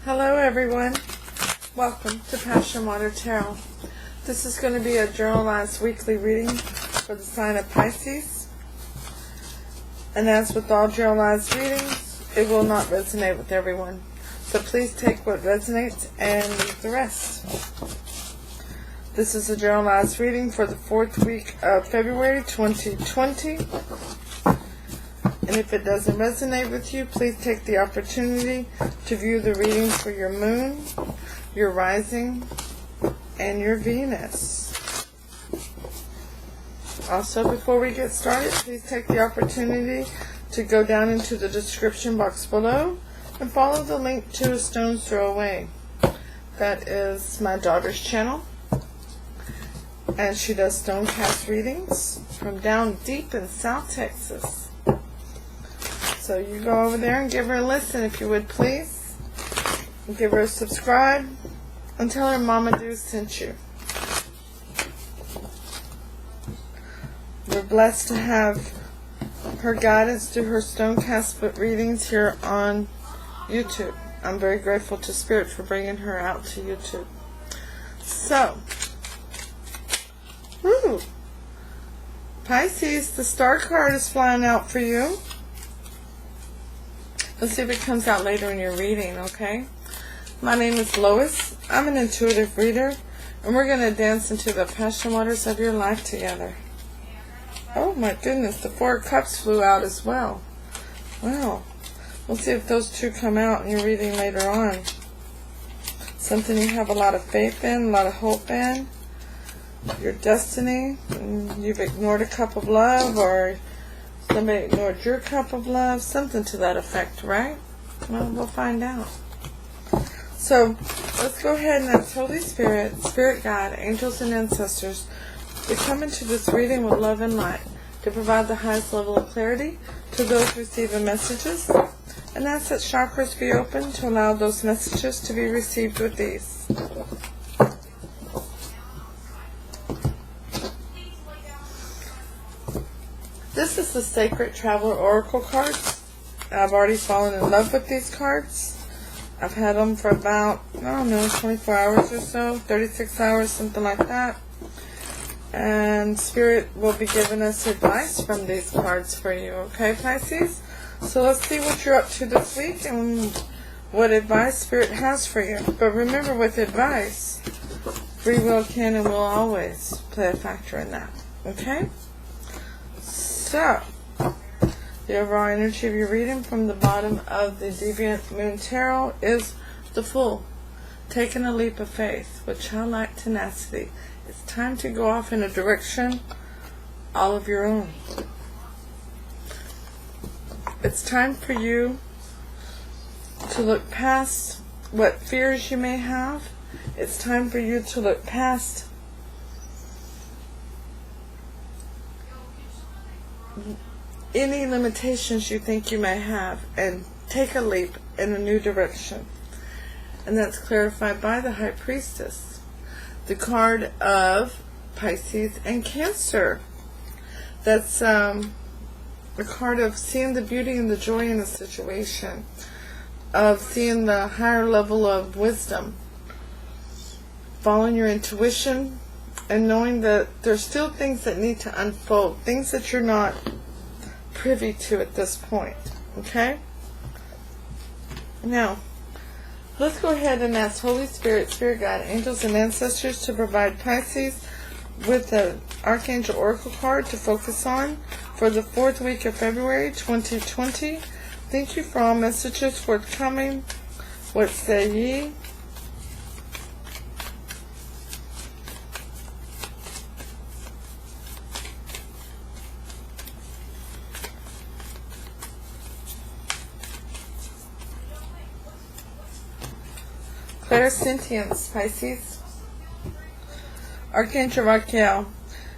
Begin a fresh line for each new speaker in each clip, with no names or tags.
Hello everyone, welcome to PassionWater Tarot. This is going to be a journalized weekly reading for the sign of Pisces. And as with all journalized readings, it will not resonate with everyone. So please take what resonates and leave the rest. This is a journalized reading for the 4th week of February 2020. And if it doesn't resonate with you, please take the opportunity to view the reading for your moon, your rising, and your Venus. Also, before we get started, please take the opportunity to go down into the description box below and follow the link to AStonesThrowAway. That is my daughter's channel, and she does stone cast readings from down deep in South Texas. So you go over there and give her a listen if you would, please. And give her a subscribe and tell her Mama Doo sent you. We're blessed to have her guidance through her Stonecast book readings here on YouTube. I'm very grateful to Spirit for bringing her out to YouTube. So, Pisces, the star card is flying out for you. Let's see if it comes out later in your reading, okay? My name is Lois. I'm an intuitive reader, and we're going to dance into the passion waters of your life together. Oh my goodness, the 4 of Cups flew out as well. Wow. We'll see if those two come out in your reading later on. Something you have a lot of faith in, a lot of hope in. Your destiny. You've ignored a cup of love, or somebody ignored your cup of love, something to that effect, right? Well, we'll find out. So, let's go ahead and ask Holy Spirit, Spirit Guide, angels and ancestors to come into this reading with love and light, to provide the highest level of clarity to those receiving messages, and ask that chakras be open to allow those messages to be received with ease. This is the Sacred Traveler Oracle cards. I've already fallen in love with these cards. I've had them for about, I don't know, 24 hours or so, 36 hours, something like that. And Spirit will be giving us advice from these cards for you, okay, Pisces? So let's see what you're up to this week and what advice Spirit has for you. But remember, with advice, free will can and will always play a factor in that, okay? So, the overall energy of your reading from the bottom of the Deviant Moon Tarot is the Fool. Taking a leap of faith with childlike tenacity. It's time to go off in a direction all of your own. It's time for you to look past what fears you may have. It's time for you to look past any limitations you think you may have and take a leap in a new direction. And that's clarified by the High Priestess, the card of Pisces and Cancer. That's a card of seeing the beauty and the joy in a situation, of seeing the higher level of wisdom, following your intuition, and knowing that there's still things that need to unfold, things that you're not privy to at this point, okay? Now, let's go ahead and ask Holy Spirit, Spirit Guide, angels and ancestors to provide Pisces with the Archangel Oracle card to focus on for the 4th week of February 2020. Thank you for all messages forthcoming. What say ye? Clairsentience, Pisces. Archangel Raquel,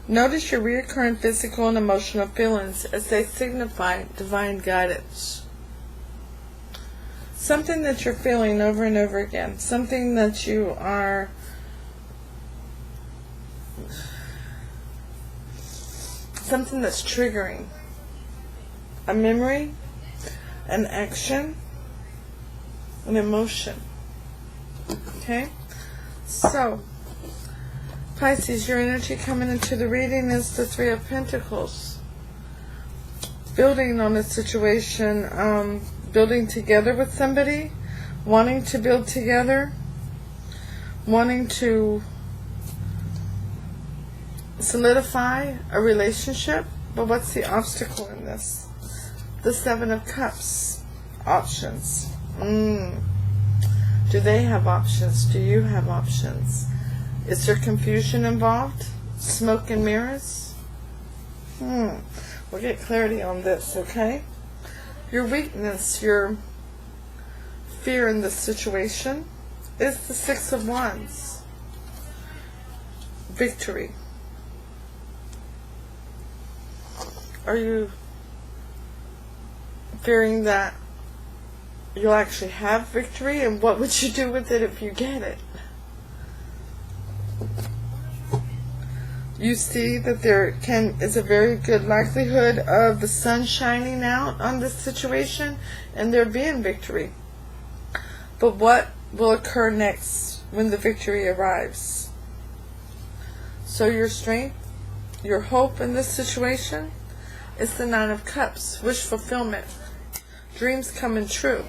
notice your recurring physical and emotional feelings as they signify divine guidance. Something that you're feeling over and over again. Something that you are something that's triggering. A memory, an action, an emotion. Okay? So, Pisces, your energy coming into the reading is the Three of Pentacles. Building on a situation, building together with somebody, wanting to build together, wanting to solidify a relationship. But what's the obstacle in this? The Seven of Cups. Options. Do they have options? Do you have options? Is there confusion involved? Smoke and mirrors? We'll get clarity on this, okay? Your weakness, your fear in this situation is the Six of Wands. Victory. Are you fearing that you'll actually have victory, and what would you do with it if you get it? You see that there is a very good likelihood of the sun shining out on this situation and there being victory. But what will occur next when the victory arrives? So your strength, your hope in this situation is the Nine of Cups, wish fulfillment, dreams coming true.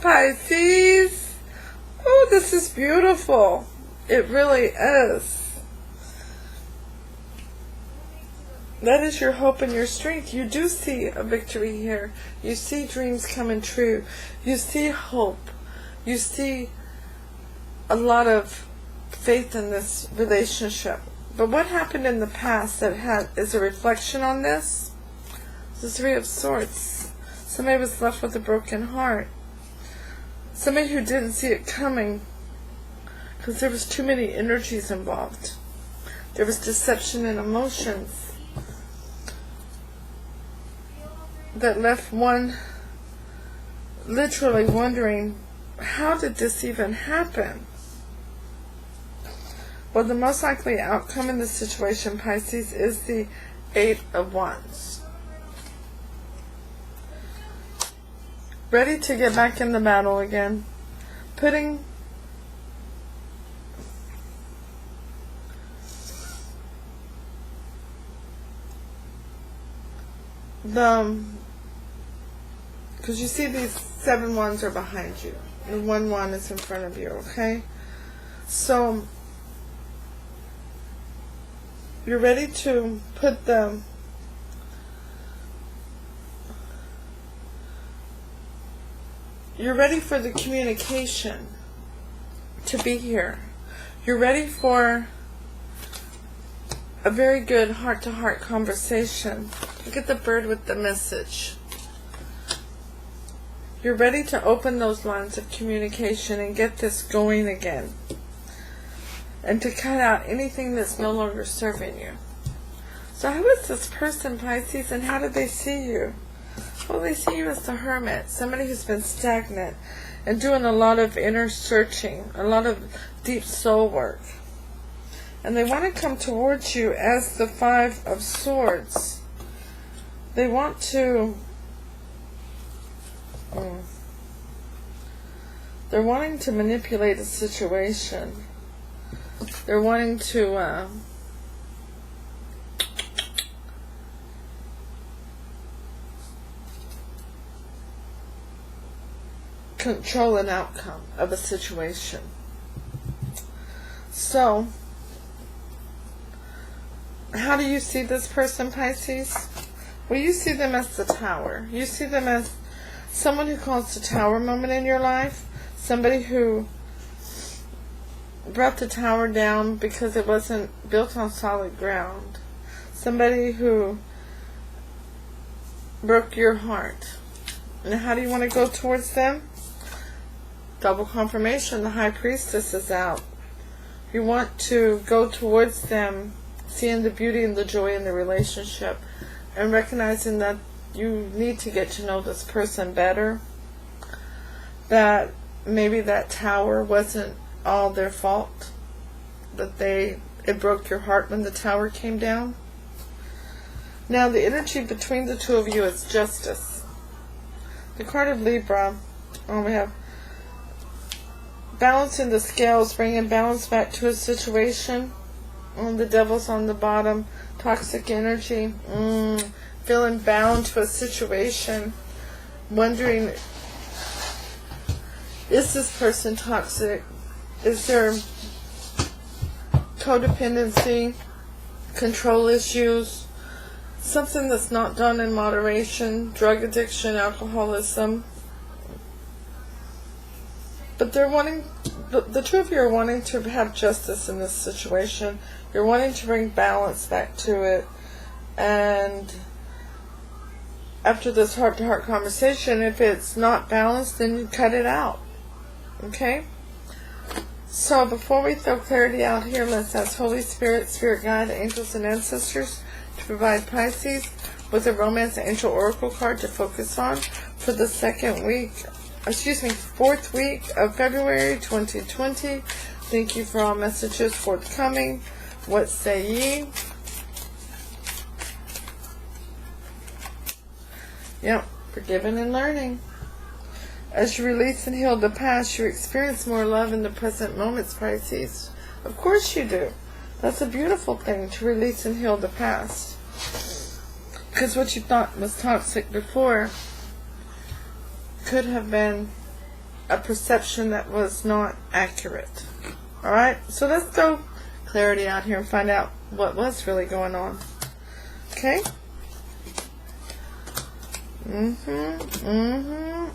Pisces, oh, this is beautiful. It really is. That is your hope and your strength. You do see a victory here. You see dreams coming true. You see hope. You see a lot of faith in this relationship. But what happened in the past that is a reflection on this? The Three of Swords. Somebody was left with a broken heart. Somebody who didn't see it coming because there was too many energies involved. There was deception and emotions that left one literally wondering, how did this even happen? Well, the most likely outcome in this situation, Pisces, is the Eight of Wands. Ready to get back in the battle again. Putting because you see these 7 wands are behind you. And 1 wand is in front of you, okay? So, you're ready to put you're ready for the communication to be here. You're ready for a very good heart-to-heart conversation. Look at the bird with the message. You're ready to open those lines of communication and get this going again. And to cut out anything that's no longer serving you. So who is this person, Pisces, and how did they see you? Well, they see you as the Hermit, somebody who's been stagnant and doing a lot of inner searching, a lot of deep soul work. And they want to come towards you as the Five of Swords. They want to... they're wanting to manipulate a situation. They're wanting to control an outcome of a situation. So, how do you see this person, Pisces? Well, you see them as the Tower. You see them as someone who calls the Tower moment in your life. Somebody who brought the tower down because it wasn't built on solid ground. Somebody who broke your heart. And how do you want to go towards them? Double confirmation. The High Priestess is out. You want to go towards them seeing the beauty and the joy in the relationship and recognizing that you need to get to know this person better. That maybe that tower wasn't all their fault. That it broke your heart when the tower came down. Now the energy between the two of you is justice. The card of Libra, we have balancing the scales, bringing balance back to a situation. The devil's on the bottom. Toxic energy. Feeling bound to a situation. Wondering, is this person toxic? Is there codependency, control issues, something that's not done in moderation, drug addiction, alcoholism? But they're wanting, the two of you are wanting to have justice in this situation. You're wanting to bring balance back to it. And after this heart-to-heart conversation, if it's not balanced, then you cut it out. Okay? So before we throw clarity out here, let's ask Holy Spirit, Spirit Guide, Angels, and Ancestors to provide Pisces with a Romance Angel Oracle card to focus on for the fourth week of February 2020. Thank you for all messages forthcoming. What say ye? Yep, forgiving and learning. As you release and heal the past, you experience more love in the present moments, Pisces. Of course you do. That's a beautiful thing, to release and heal the past. Because what you thought was toxic before could have been a perception that was not accurate. Alright? So let's throw clarity out here and find out what was really going on. Okay?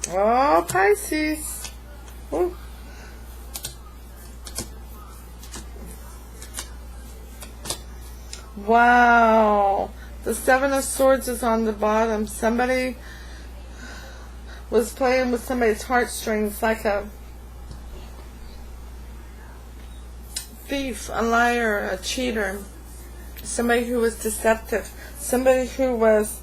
Oh, Pisces. Ooh. Wow. The Seven of Swords is on the bottom. Somebody was playing with somebody's heartstrings, like a thief, a liar, a cheater. Somebody who was deceptive. Somebody who was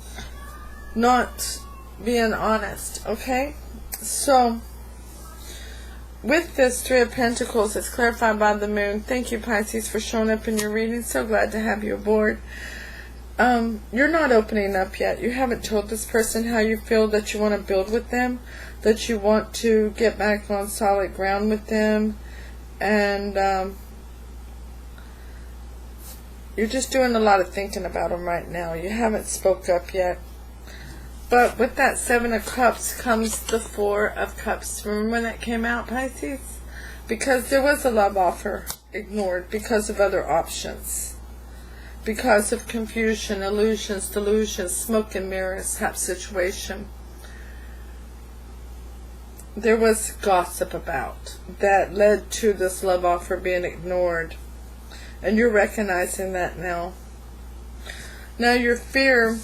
not being honest. Okay? So, with this Three of Pentacles, it's clarified by the moon. Thank you, Pisces, for showing up in your reading. So glad to have you aboard. You're not opening up yet. You haven't told this person how you feel, that you want to build with them, that you want to get back on solid ground with them, and you're just doing a lot of thinking about them right now. You haven't spoke up yet. But with that Seven of Cups comes the Four of Cups. Remember when that came out, Pisces? Because there was a love offer ignored because of other options. Because of confusion, illusions, delusions, smoke and mirrors type situation. There was gossip about that led to this love offer being ignored. And you're recognizing that now. Now your fear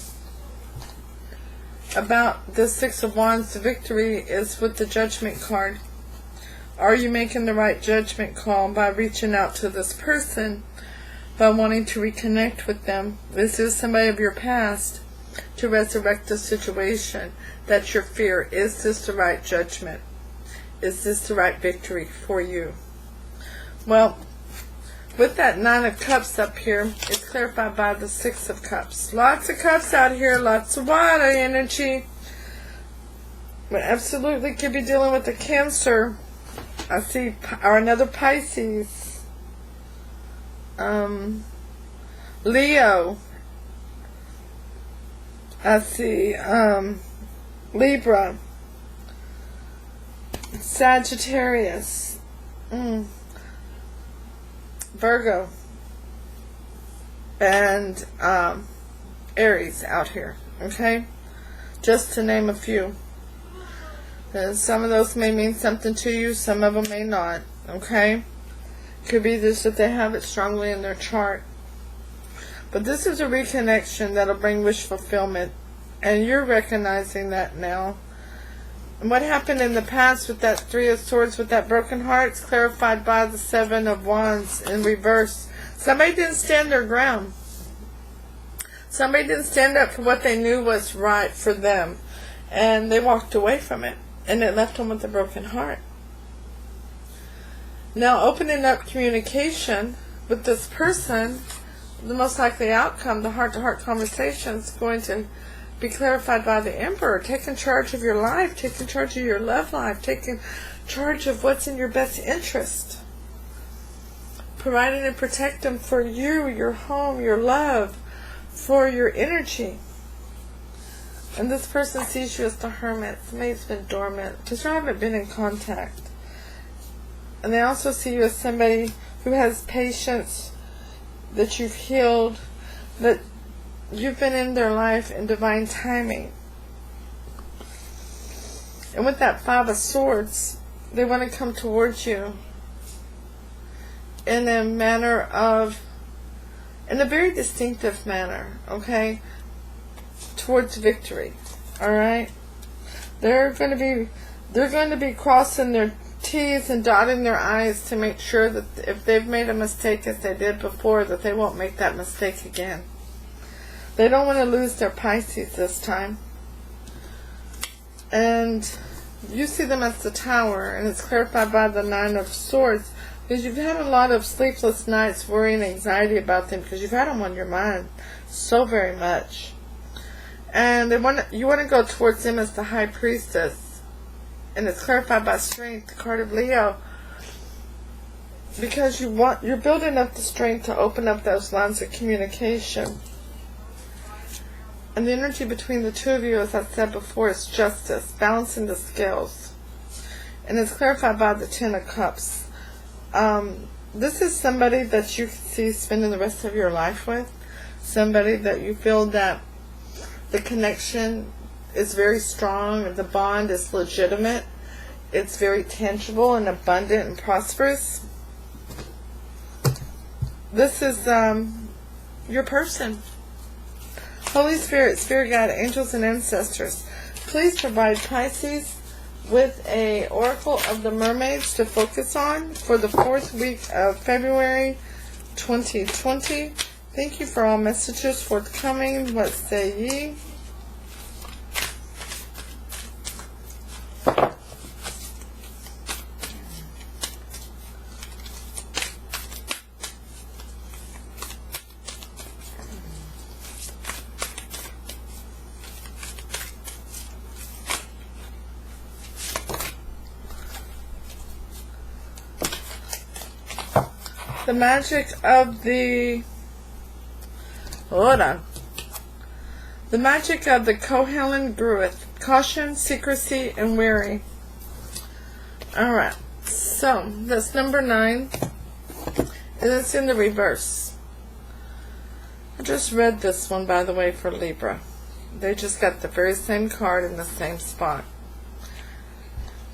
about the Six of Wands, the victory, is with the Judgment card. Are you making the right judgment call by reaching out to this person, by wanting to reconnect with them? This is somebody of your past, to resurrect the situation. That's your fear. Is this the right judgment? Is this the right victory for you? Well, with that Nine of Cups up here, it's clarified by the Six of Cups. Lots of cups out here, lots of water energy. We absolutely could be dealing with a Cancer. I see, or another Pisces. Leo. I see, Libra. Sagittarius. Virgo, and Aries out here, okay? Just to name a few. And some of those may mean something to you, some of them may not, okay? Could be just that they have it strongly in their chart. But this is a reconnection that'll bring wish fulfillment, and you're recognizing that now. And what happened in the past with that Three of Swords, with that broken heart, is clarified by the Seven of Wands in reverse. Somebody didn't stand their ground. Somebody didn't stand up for what they knew was right for them. And they walked away from it. And it left them with a broken heart. Now, opening up communication with this person, the most likely outcome, the heart-to-heart conversation, is going to be clarified by the Emperor. Taking charge of your life, taking charge of your love life, taking charge of what's in your best interest. Providing and protecting for you, your home, your love, for your energy. And this person sees you as the Hermit. Somebody's been dormant because you haven't been in contact. And they also see you as somebody who has patience, that you've healed, that you've been in their life in divine timing. And with that Five of Swords, they want to come towards you in a manner of, in a very distinctive manner, okay? Towards victory, alright? They're going to be crossing their T's and dotting their I's to make sure that if they've made a mistake as they did before, that they won't make that mistake again. They don't want to lose their Pisces this time. And you see them as the Tower, and it's clarified by the Nine of Swords, because you've had a lot of sleepless nights, worry and anxiety about them, because you've had them on your mind so very much. And you want to go towards them as the High Priestess, and it's clarified by Strength, the card of Leo, because you're building up the strength to open up those lines of communication. And the energy between the two of you, as I said before, is justice, balancing the scales. And it's clarified by the Ten of Cups. This is somebody that you see spending the rest of your life with. Somebody that you feel that the connection is very strong, the bond is legitimate, it's very tangible and abundant and prosperous. This is your person. Holy Spirit, Spirit Guide, Angels and Ancestors, please provide Pisces with a Oracle of the Mermaids to focus on for the 4th week of February 2020. Thank you for all messages forthcoming. What say ye? The magic of the, hold on. The magic of the Kohelin Gruith. Caution, secrecy, and weary. Alright, so that's number 9. And it's in the reverse. I just read this one, by the way, for Libra. They just got the very same card in the same spot.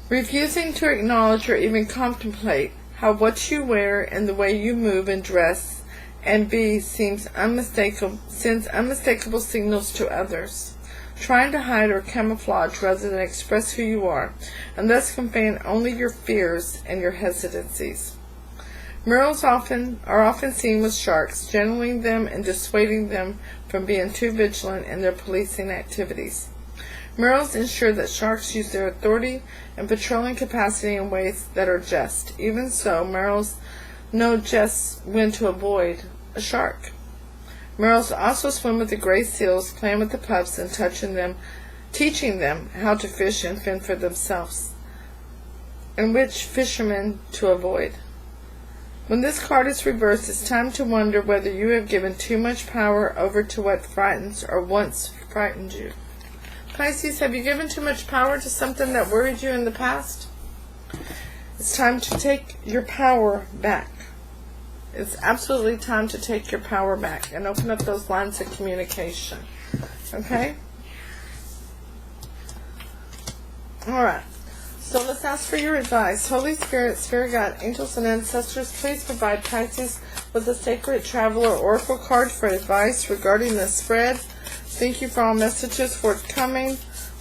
Refusing to acknowledge or even contemplate how what you wear and the way you move and dress and be sends unmistakable signals to others. Trying to hide or camouflage rather than express who you are, and thus conveying only your fears and your hesitancies. Murals are often seen with sharks, gentling them and dissuading them from being too vigilant in their policing activities. Murals ensure that sharks use their authority and patrolling capacity in ways that are just. Even so, Murals know just when to avoid a shark. Murals also swim with the gray seals, playing with the pups and teaching them how to fish and fend for themselves, and which fishermen to avoid. When this card is reversed, it's time to wonder whether you have given too much power over to what frightens or once frightened you. Pisces, have you given too much power to something that worried you in the past? It's time to take your power back. It's absolutely time to take your power back and open up those lines of communication. Okay? Alright. So let's ask for your advice. Holy Spirit, Spirit Guide, Angels and Ancestors, please provide Pisces with a Sacred Traveler Oracle card for advice regarding the spread. Thank you for all messages forthcoming.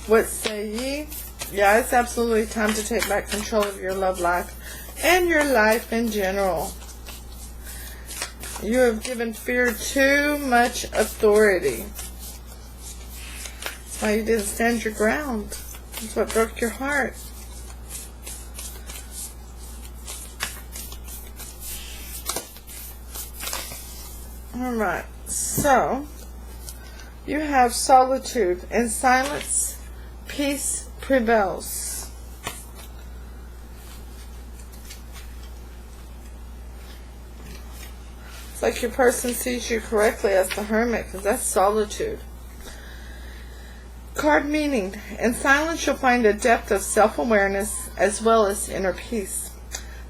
What say ye? Yeah, it's absolutely time to take back control of your love life and your life in general. You have given fear too much authority. That's why you didn't stand your ground. That's what broke your heart. Alright, so You have solitude. In silence, peace prevails. It's like your person sees you correctly as the Hermit, because that's solitude. Card meaning. In silence you'll find a depth of self-awareness as well as inner peace.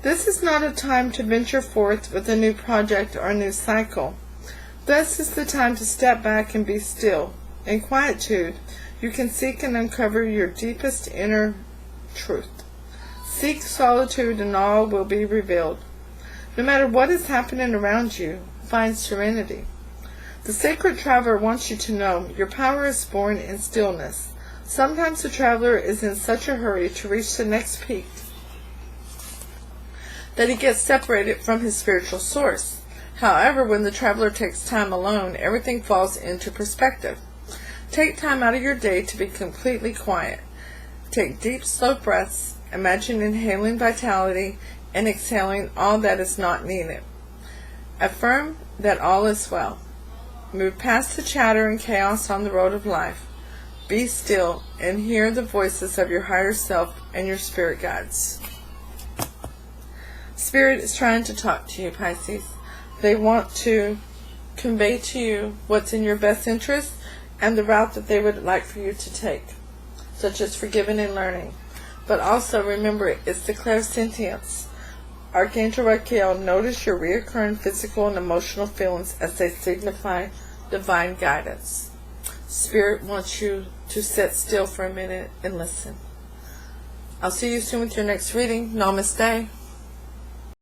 This is not a time to venture forth with a new project or a new cycle. This is the time to step back and be still. In quietude, you can seek and uncover your deepest inner truth. Seek solitude and all will be revealed. No matter what is happening around you, find serenity. The sacred traveler wants you to know your power is born in stillness. Sometimes the traveler is in such a hurry to reach the next peak that he gets separated from his spiritual source. However, when the traveler takes time alone, everything falls into perspective. Take time out of your day to be completely quiet. Take deep, slow breaths. Imagine inhaling vitality and exhaling all that is not needed. Affirm that all is well. Move past the chatter and chaos on the road of life. Be still and hear the voices of your higher self and your spirit guides. Spirit is trying to talk to you, Pisces. They want to convey to you what's in your best interest and the route that they would like for you to take, such as forgiving and learning. But also remember, it's the clairsentience. Archangel Raquel, notice your reoccurring physical and emotional feelings as they signify divine guidance. Spirit wants you to sit still for a minute and listen. I'll see you soon with your next reading. Namaste.